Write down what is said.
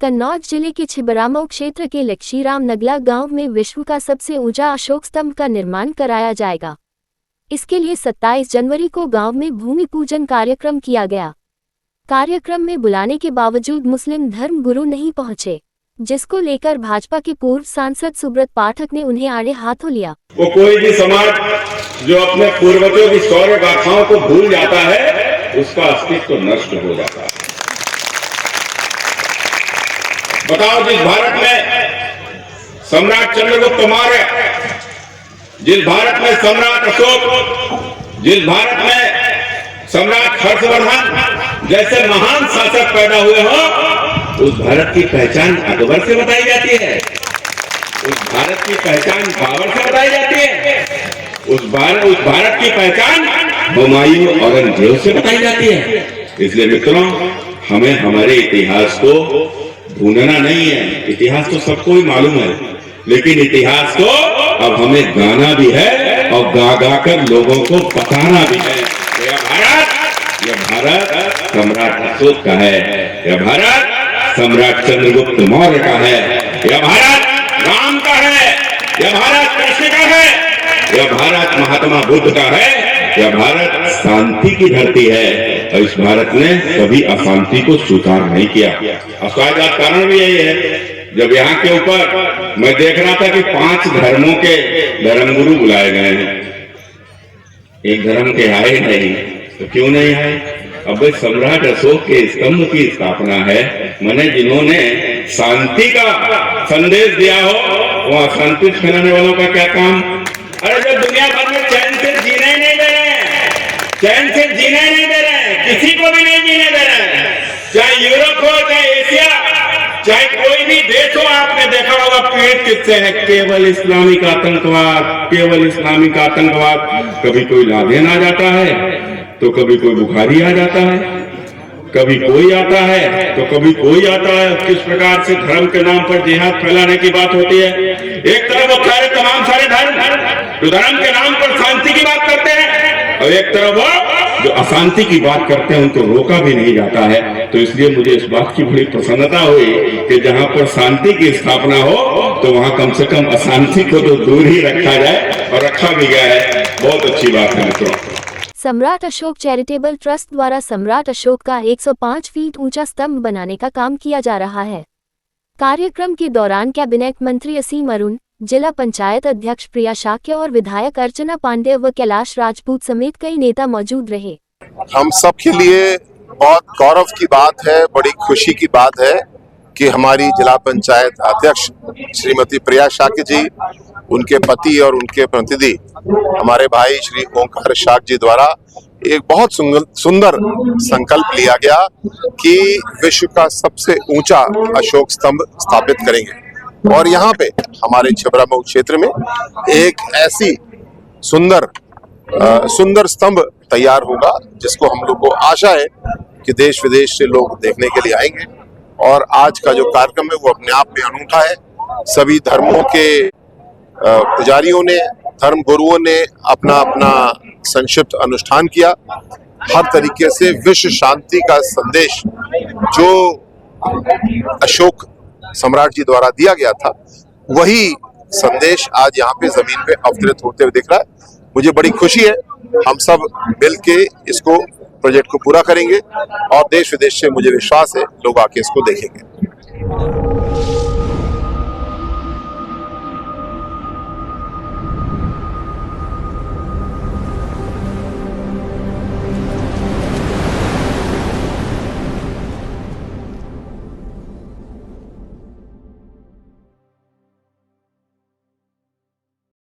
कन्नौज जिले के छिबरामऊ क्षेत्र के लक्ष्मीराम नगला गांव में विश्व का सबसे ऊंचा अशोक स्तंभ का निर्माण कराया जाएगा। इसके लिए 27 जनवरी को गांव में भूमि पूजन कार्यक्रम किया गया। कार्यक्रम में बुलाने के बावजूद मुस्लिम धर्म गुरु नहीं पहुंचे, जिसको लेकर भाजपा के पूर्व सांसद सुब्रत पाठक ने उन्हें आड़े हाथों लिया। वो कोई भी समाज जो अपने पूर्वजों की शौर्य गाथाओं को भूल जाता है, उसका अस्तित्व नष्ट हो जाता है। बताओ, जिस भारत में सम्राट चंद्रगुप्त मौर्य, जिस भारत में सम्राट अशोक, जिस भारत में सम्राट हर्षवर्धन जैसे महान शासक पैदा हुए हो, उस भारत की पहचान अकबर से बताई जाती है, उस भारत की पहचान बाबर से बताई जाती है, उस भारत की पहचान हुमायूं औरंगजेब से बताई जाती है। इसलिए मित्रों, हमें हमारे इतिहास को भूलना नहीं है। इतिहास तो सबको ही मालूम है, लेकिन इतिहास को अब हमें गाना भी है और गा गा कर लोगों को बताना भी है। यह भारत सम्राट अशोक का है, यह भारत सम्राट चंद्रगुप्त मौर्य का है, यह भारत राम का है, यह भारत कृष्ण का है, यह भारत महात्मा बुद्ध का है, यह भारत शांति की धरती है। और इस भारत ने कभी अशांति को स्वीकार नहीं किया। और शायद कारण भी यही है, जब यहाँ के ऊपर मैं देख रहा था कि 5 धर्मों के धर्मगुरु बुलाए गए हैं, एक धर्म के आए नहीं, तो क्यों नहीं आए? अब सम्राट अशोक के स्तंभ की स्थापना है, मैंने जिन्होंने शांति का संदेश दिया हो, वो अशांति फैलाने वालों का क्या काम? अरे जब दुनिया भर में चैन से जीने नहीं दे रहे हैं, चैन से जीने नहीं दे रहे हैं, किसी को भी नहीं जीने दे रहे हैं, चाहे यूरोप हो, चाहे एशिया, चाहे कोई भी देश हो। आपने देखा होगा पीड़ित किससे है? केवल इस्लामिक आतंकवाद, केवल इस्लामिक आतंकवाद। कभी कोई लादेन आ जाता है, तो कभी कोई बुखारी आ जाता है, कभी कोई आता है, तो कभी कोई आता है। किस प्रकार से धर्म के नाम पर जिहाद फैलाने की बात होती है। एक तरफ वो तमाम सारे धर्म जो धर्म के नाम पर शांति की बात करते हैं, और एक तरफ वो जो अशांति की बात करते हैं, उनको रोका भी नहीं जाता है। तो इसलिए मुझे इस बात की बड़ी प्रसन्नता हुई कि जहां पर शांति की स्थापना हो, तो वहां कम से कम अशांति को तो दूर ही रखा जाए, और रखा भी गया है। बहुत अच्छी बात है मित्रों। सम्राट अशोक चैरिटेबल ट्रस्ट द्वारा सम्राट अशोक का 105 फीट ऊंचा स्तंभ बनाने का काम किया जा रहा है। कार्यक्रम के दौरान कैबिनेट मंत्री असीम अरुण, जिला पंचायत अध्यक्ष प्रिया शाक्य और विधायक अर्चना पांडे व कैलाश राजपूत समेत कई नेता मौजूद रहे। हम सब के लिए बहुत गौरव की बात है, बड़ी खुशी की बात है कि हमारी जिला पंचायत अध्यक्ष श्रीमती प्रिया शाक्य जी, उनके पति और उनके प्रतिनिधि हमारे भाई श्री ओंकार शाक्य जी द्वारा एक बहुत सुंदर संकल्प लिया गया कि विश्व का सबसे ऊंचा अशोक स्तंभ स्थापित करेंगे। और यहाँ पे हमारे छिबरामऊ क्षेत्र में एक ऐसी सुंदर स्तंभ तैयार होगा, जिसको हम लोग को आशा है कि देश विदेश से लोग देखने के लिए आएंगे। और आज का जो कार्यक्रम है वो अपने आप में अनूठा है। सभी धर्मों के पुजारियों ने, धर्म गुरुओं ने अपना अपना संक्षिप्त अनुष्ठान किया। हर तरीके से विश्व शांति का संदेश जो अशोक सम्राट जी द्वारा दिया गया था, वही संदेश आज यहाँ पे जमीन पे अवतरित होते हुए दिख रहा है। मुझे बड़ी खुशी है, हम सब मिलके इसको प्रोजेक्ट को पूरा करेंगे, और देश विदेश से मुझे विश्वास है लोग आके इसको देखेंगे।